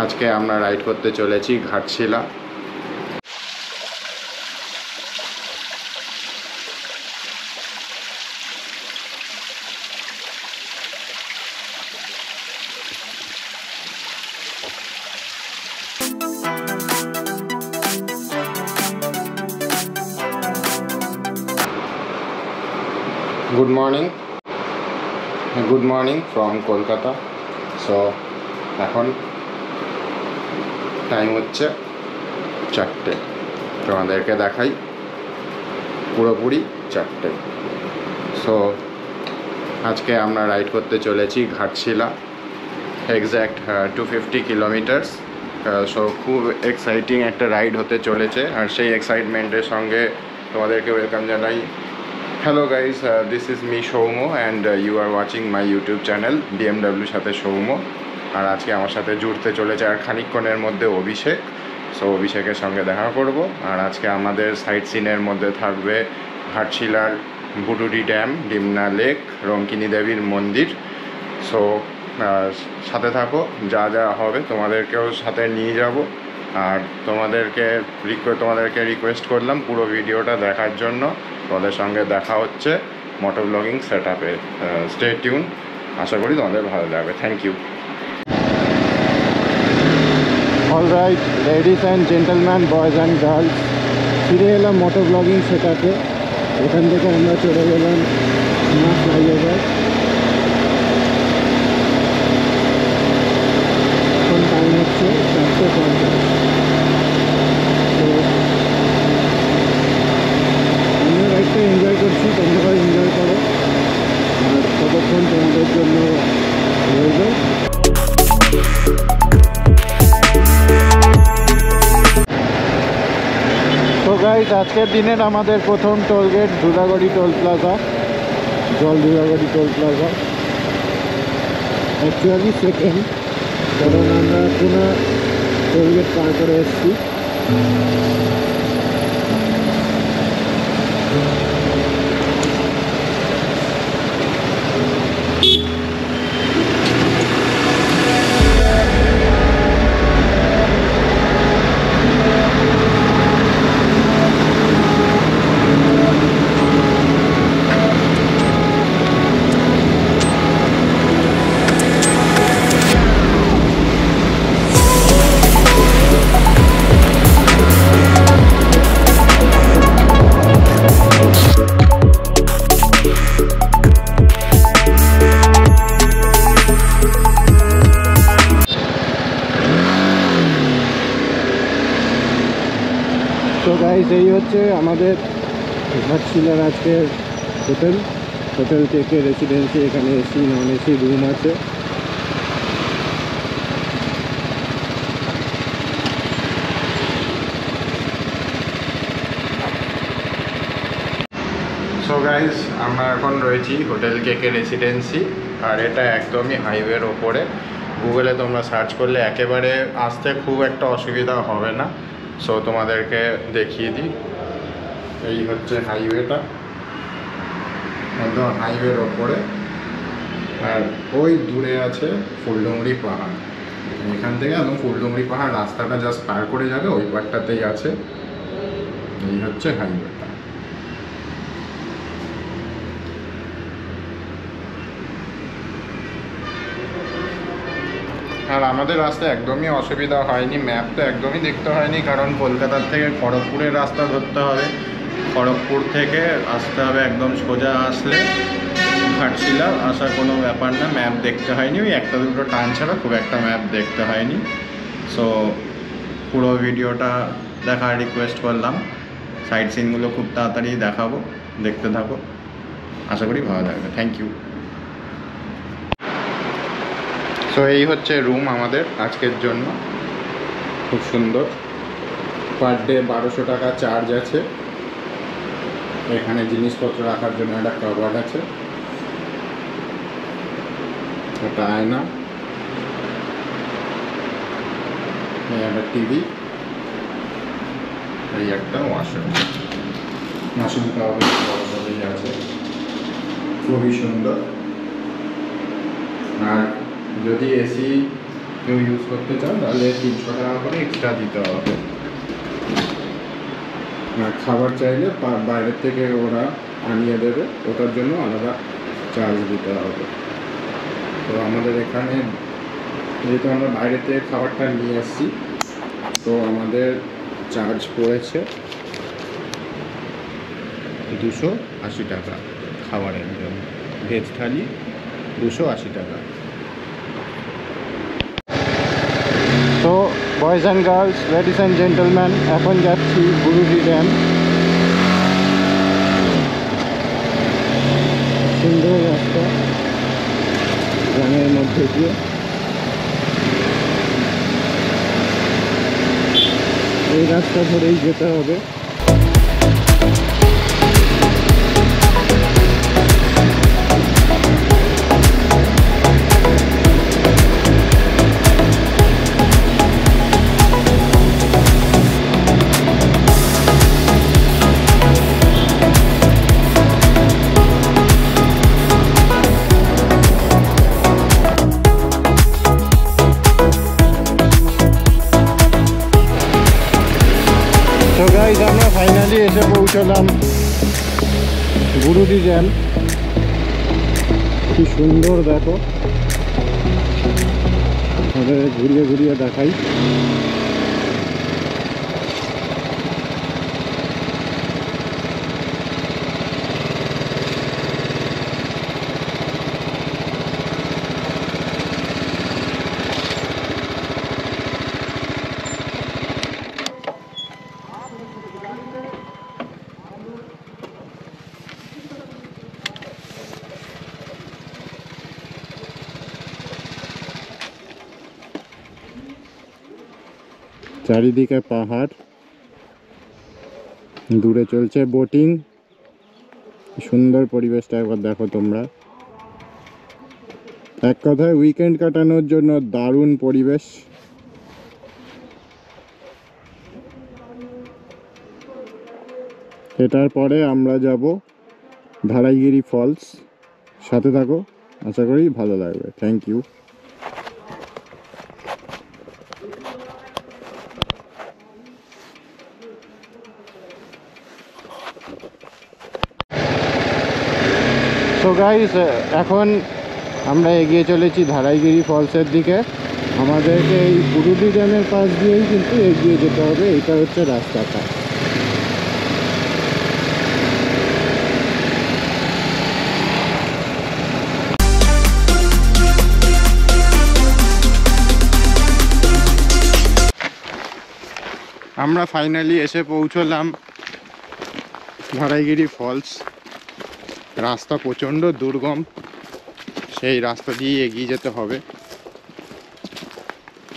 আজকে আমরা রাইড করতে চলেছি Ghatshila. Good morning from Kolkata. So এখন টাইম হচ্ছে 4টে, তোমাদেরকে দেখাই পুরোপুরি 4টে। সো আজকে আমরা রাইড করতে চলেছি ঘাটশিলা, এক্স্যাক্ট 250 কিলোমিটার্স। সো খুব এক্সাইটিং একটা রাইড হতে চলেছে, আর সেই এক্সাইটমেন্টের সঙ্গে তোমাদেরকে ওয়েলকাম জানাই। Hello guys, this is me Shoumo and you are watching my YouTube channel BMW সাথে সৌম্য। আর আজকে আমার সাথে জুড়তে চলেছে আর খানিকক্ষণের মধ্যে অভিষেক। সো অভিষেকের সঙ্গে দেখা করব। আর আজকে আমাদের সাইট সিনের মধ্যে থাকবে ঘাটশিলার বুটুডি ড্যাম, ডিমনা লেক, রঙ্কিনী দেবীর মন্দির। সো সাথে থাকো, যা যা হবে তোমাদেরকেও সাথে নিয়ে যাব। আর তোমাদেরকে রিকোয়েস্ট করলাম পুরো ভিডিওটা দেখার জন্য। তোমাদের সঙ্গে দেখা হচ্ছে মোটো ব্লগিং সেট আপে। স্টে টিউন, আশা করি তোমাদের ভালো লাগবে। Thank you. Alright ladies and gentleman, boys and girls, ফিরে এলাম মোটো ব্লগিং সেট আপে। এখান থেকে আমরা চলে গেলাম ফ্লাইওভার। এখন টাইম হচ্ছে 4:50। এনজয় করছি, তোমরাও এনজয় করো। আর কতক্ষণ তোমাদের জন্য রইবে। তো গাইস, আজকের দিনের আমাদের প্রথম টোলগেট দুলাগড়ি টোল প্লাজা, জল দুলাগড়ি টোল প্লাজা। অ্যাকচুয়ালি সেকেন্ড, কারণ আমরা পুরো টোলগেট পার করে এসেছি। তো গাইস, এই হচ্ছে আমাদের ঘাটশিলার আজকের হোটেল কেকে রেসিডেন্সি। এখানে এসি নন এসি রুম আছে। সো গাইস, আমরা এখন রয়েছি হোটেল কেকে রেসিডেন্সি, আর এটা একদমই হাইওয়ের ওপরে। গুগলে তোমরা সার্চ করলে একেবারে আসতে খুব একটা অসুবিধা হবে না। সো তোমাদেরকে দেখিয়ে দিই, এই হচ্ছে হাইওয়েটা, একদম হাইওয়ের ওপরে। আর ওই দূরে আছে ফুলডুংরি পাহাড়। এখান থেকে একদম ফুলডুংরি পাহাড় রাস্তাটা জাস্ট পার করে যাবে, ওই পারটাতেই আছে। এই হচ্ছে হাইওয়েটা। আর আমাদের রাস্তা একদমই অসুবিধা হয়নি, ম্যাপ তো একদমই দেখতে হয়নি, কারণ কলকাতার থেকে খড়গপুরের রাস্তা ধরতে হবে। খড়গপুর থেকে আসতে হবে একদম সোজা, আসলে ঘাটশিলা আসার কোনো ব্যাপার না, ম্যাপ দেখতে হয়নি। ওই একটা দুটো টার্ন ছাড়া খুব একটা ম্যাপ দেখতে হয়নি। সো পুরো ভিডিওটা দেখার রিকোয়েস্ট করলাম। সাইট সিনগুলো খুব তাড়াতাড়ি দেখাবো, দেখতে থাকো, আশা করি ভালো লাগবে। Thank you. সো এই হচ্ছে রুম আমাদের আজকের জন্য, খুব সুন্দর। পার ডে 1200 টাকা চার্জ আছে। এখানে জিনিসপত্র রাখার জন্য একটা কাবার্ড আছে, একটা আয়না, একটা টিভি, এই একটা ওয়াশরুমটাও বেশ বড় সড়ই আছে, খুবই সুন্দর। আর যদি এসি কেউ ইউজ করতে চান তাহলে 300 টাকা করে এক্সট্রা দিতে হবে। আর খাবার চাইলে বাইরের থেকে ওরা আনিয়ে দেবে, ওটার জন্য আলাদা চার্জ দিতে হবে। তো আমাদের এখানে যেহেতু আমরা বাইরে থেকে খাবারটা নিয়ে আসছি, তো আমাদের চার্জ পড়েছে 280 টাকা খাবারের জন্য। ভেজ থালি 280 টাকা। তো boys and girls, ladies and gentleman, এখন যাচ্ছি গুরুজি ড্যাম। সুন্দর রাস্তা গ্রামের মধ্যে দিয়ে, এই রাস্তা ধরেই যেতে হবে। তো গাইস, আমরা ফাইনালি এসে পৌঁছলাম গুরুজি ড্যাম। কি সুন্দর দেখো, ঘুরিয়ে ঘুরিয়ে দেখাই। চারিদিকে পাহাড়, দূরে চলছে বোটিং। সুন্দর পরিবেশটা একবার দেখো তোমরা। এক কথায় উইকেন্ড কাটানোর জন্য দারুণ পরিবেশ। এটার পরে আমরা যাব ধারাইগিরি ফলস। সাথে থাকো, আশা করি ভালো লাগবে। Thank you. তো গাইস, এখন আমরা এগিয়ে চলেছি ধারাইগিরি ফলসের দিকে। আমাদেরকে এই গুরুজি ড্যামের পাশ দিয়েই কিন্তু এগিয়ে যেতে হবে। এটা হচ্ছে রাস্তাটা। আমরা ফাইনালি এসে পৌঁছলাম ধারাইগিরি ফলস। রাস্তা প্রচণ্ড দুর্গম, সেই রাস্তা দিয়ে এগিয়ে যেতে হবে।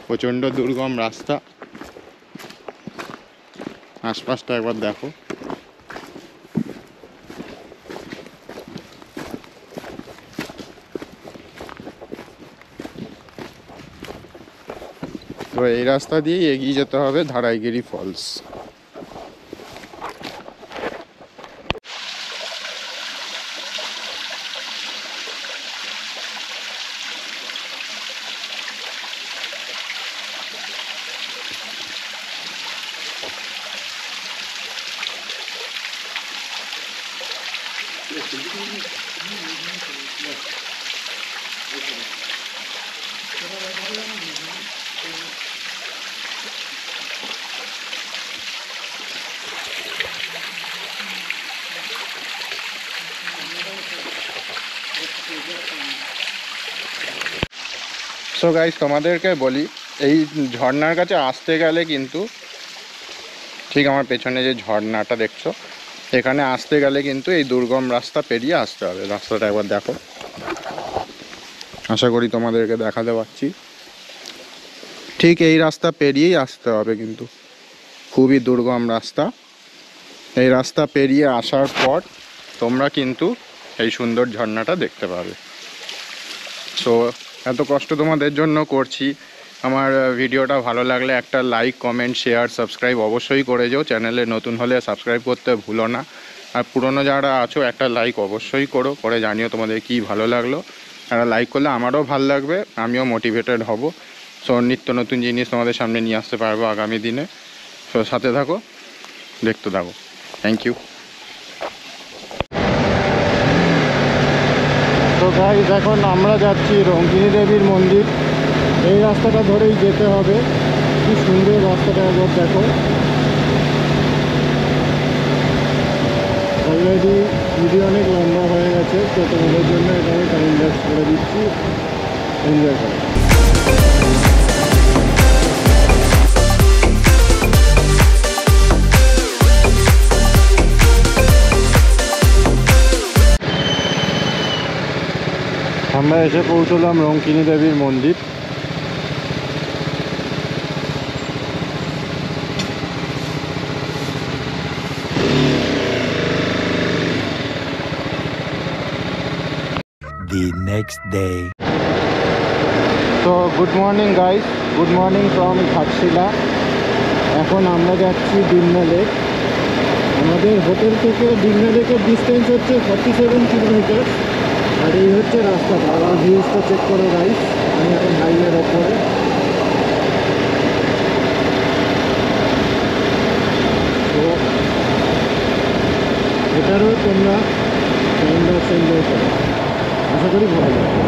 প্রচণ্ড দুর্গম রাস্তা। আশপাশটা একবার দেখো। তো এই রাস্তা দিয়ে এগিয়ে যেতে হবে ধারাইগিরি ফলস। সো গাইস, তোমাদেরকে বলি, এই ঝর্ণার কাছে আসতে গেলে কিন্তু ঠিক আমার পেছনে যে ঝর্ণাটা দেখছো, এখানে আসতে গেলে কিন্তু এই দুর্গম রাস্তা পেরিয়ে আসতে হবে। রাস্তাটা একবার দেখো, আশা করি তোমাদেরকে দেখাতে পারছি। ঠিক এই রাস্তা পেরিয়েই আসতে হবে, কিন্তু খুবই দুর্গম রাস্তা। এই রাস্তা পেরিয়ে আসার পর তোমরা কিন্তু এই সুন্দর ঝর্ণাটা দেখতে পাবে। সো এত কষ্ট তোমাদের জন্য করছি। আমার ভিডিওটা ভালো লাগলে একটা লাইক, কমেন্ট, শেয়ার, সাবস্ক্রাইব অবশ্যই করে যাও। চ্যানেলে নতুন হলে সাবস্ক্রাইব করতে ভুলো না। আর পুরনো যারা আছো একটা লাইক অবশ্যই করো, করে জানিও তোমাদের কি ভালো লাগলো। একটা লাইক করলে আমারও ভালো লাগবে, আমিও মোটিভেটেড হব। সো নিত্য নতুন জিনিস তোমাদের সামনে নিয়ে আসতে পারবো আগামী দিনে। সো সাথে থাকো, দেখতে থাকো। Thank you. তো গাইস এখন আমরা যাচ্ছি রঙ্গিনী দেবীর মন্দির। এই রাস্তাটা ধরেই যেতে হবে। কি সুন্দর রাস্তাটা একবার দেখো। অলরেডি ভিডিও অনেক লম্বা হয়ে গেছে, তো তোমাদের জন্য এটা আমি টাইম ল্যাপস করে দিচ্ছি, এনজয় করো। আমরা এসে পৌঁছলাম রঙ্গিনী দেবীর মন্দির। The next day. তো good morning guys, good morning from Ghatshila. এখন আমরা যাচ্ছি ডিমনা লেক। আমাদের হোটেল থেকে ডিমনা লেকের ডিস্টেন্স হচ্ছে 47 কিলোমিটার। আর এই হচ্ছে রাস্তাটা। আর ভিউজটা চেক করো গাইস, আমি এখন হাইওয়ের ওপরে। তো এটারও তোমরা এনজয় করো, আশা করি ভালো লাগবে।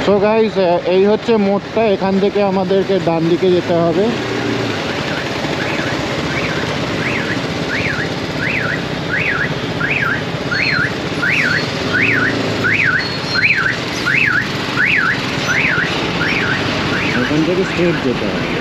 সো গাইস এই হচ্ছে মোড়টা। এখান থেকে আমাদেরকে ডান দিকে যেতে হবে। এখান থেকে স্ট্রেট যেতে হবে।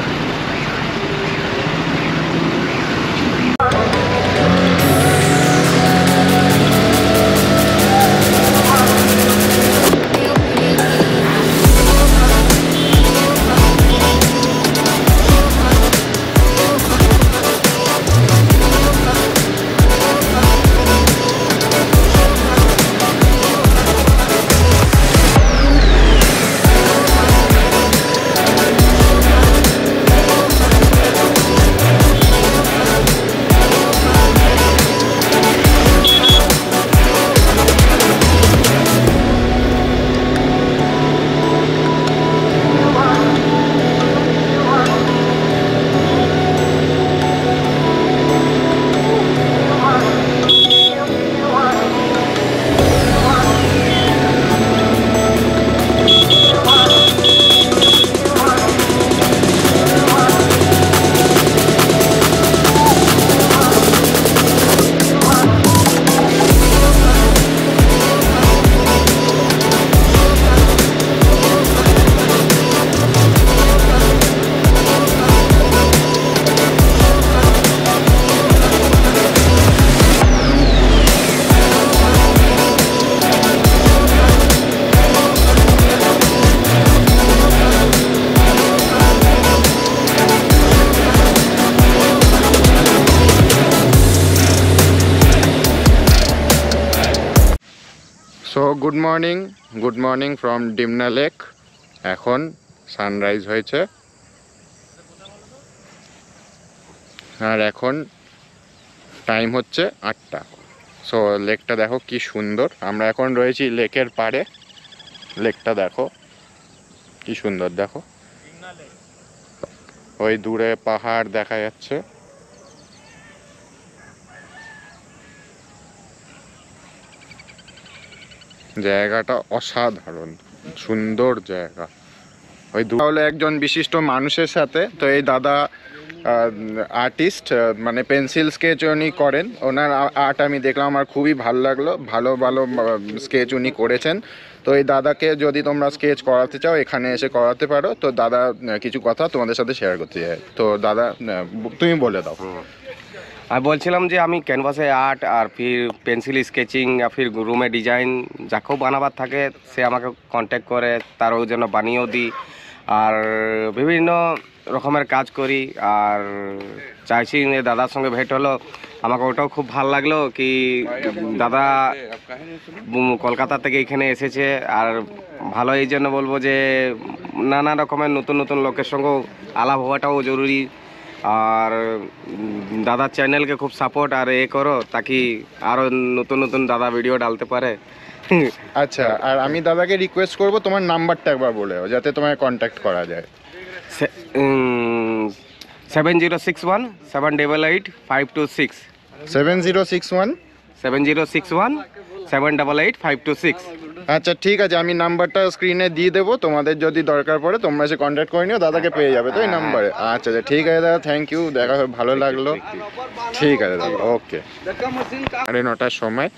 Good morning from Dimna lake. এখন সানরাইজ হয়েছে আর এখন টাইম হচ্ছে 8টা। সো লেকটা দেখো কি সুন্দর। আমরা এখন রয়েছি লেকের পাড়ে। লেকটা দেখো কি সুন্দর, দেখো ওই দূরে পাহাড় দেখা যাচ্ছে। জায়গাটা অসাধারণ সুন্দর জায়গা। ওই হলো একজন বিশিষ্ট মানুষের সাথে। তো এই দাদা আর্টিস্ট, মানে পেন্সিল স্কেচ উনি করেন। ওনার আর্ট আমি দেখলাম, আমার খুবই ভালো লাগলো। ভালো ভালো স্কেচ উনি করেছেন। তো এই দাদাকে যদি তোমরা স্কেচ করাতে চাও এখানে এসে করাতে পারো। তো দাদা কিছু কথা তোমাদের সাথে শেয়ার করতে চাই। তো দাদা তুমি বলে দাও। আমি বলছিলাম যে আমি ক্যানভাসে আর্ট আর ফির পেন্সিল স্কেচিং আর ফির রুমে ডিজাইন যাকেও বানাবার থাকে সে আমাকে কন্ট্যাক্ট করে, তারও জন্য বানিয়েও দিই। আর বিভিন্ন রকমের কাজ করি। আর চাইছি যে দাদার সঙ্গে ভেট হলো, আমাকে ওটাও খুব ভালো লাগলো কি দাদা কলকাতা থেকে এখানে এসেছে। আর ভালো এই জন্য বলবো যে নানা রকমের নতুন নতুন লোকের সঙ্গেও আলাপ হওয়াটাও জরুরি। আর দাদার চ্যানেলকে খুব সাপোর্ট আর করো তাকি আরও নতুন নতুন দাদা ভিডিও ডালতে পারে। আচ্ছা, আর আমি দাদাকে রিকোয়েস্ট করব তোমার নাম্বারটা একবার বলে দাও যাতে তোমায় কন্ট্যাক্ট করা যায়। 7061 788 526 7061 7061 788 526। আচ্ছা ঠিক আছে, আমি নাম্বারটা স্ক্রিনে দিয়ে দেবো। তোমাদের যদি দরকার পড়ে তোমরা এসে কন্ট্যাক্ট করে নিও, দাদাকে পেয়ে যাবে তো এই নাম্বারে। আচ্ছা আচ্ছা ঠিক আছে দাদা, থ্যাংক ইউ, দেখা হয়ে ভালো লাগলো। ঠিক আছে দাদা, ওকে। 9টার সময়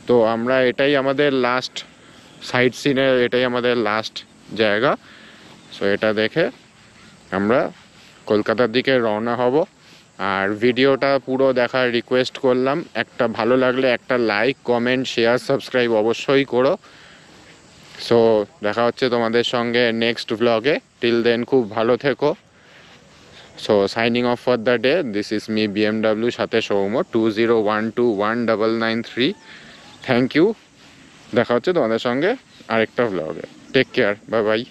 তো আমরা এটাই আমাদের লাস্ট সাইট সিনের, এটাই আমাদের লাস্ট জায়গা। সো এটা দেখে আমরা কলকাতার দিকে রওনা হব। আর ভিডিওটা পুরো দেখার রিকোয়েস্ট করলাম। একটা ভালো লাগলে একটা লাইক, কমেন্ট, শেয়ার, সাবস্ক্রাইব অবশ্যই করো। সো দেখা হচ্ছে তোমাদের সঙ্গে নেক্সট ব্লগে। টিল দেন খুব ভালো থেকো। So signing off for the day, this is me BMW সাথে সৌম 20121993। থ্যাংক ইউ, দেখা হচ্ছে তোমাদের সঙ্গে আরেকটা ব্লগে। Take care, bye by.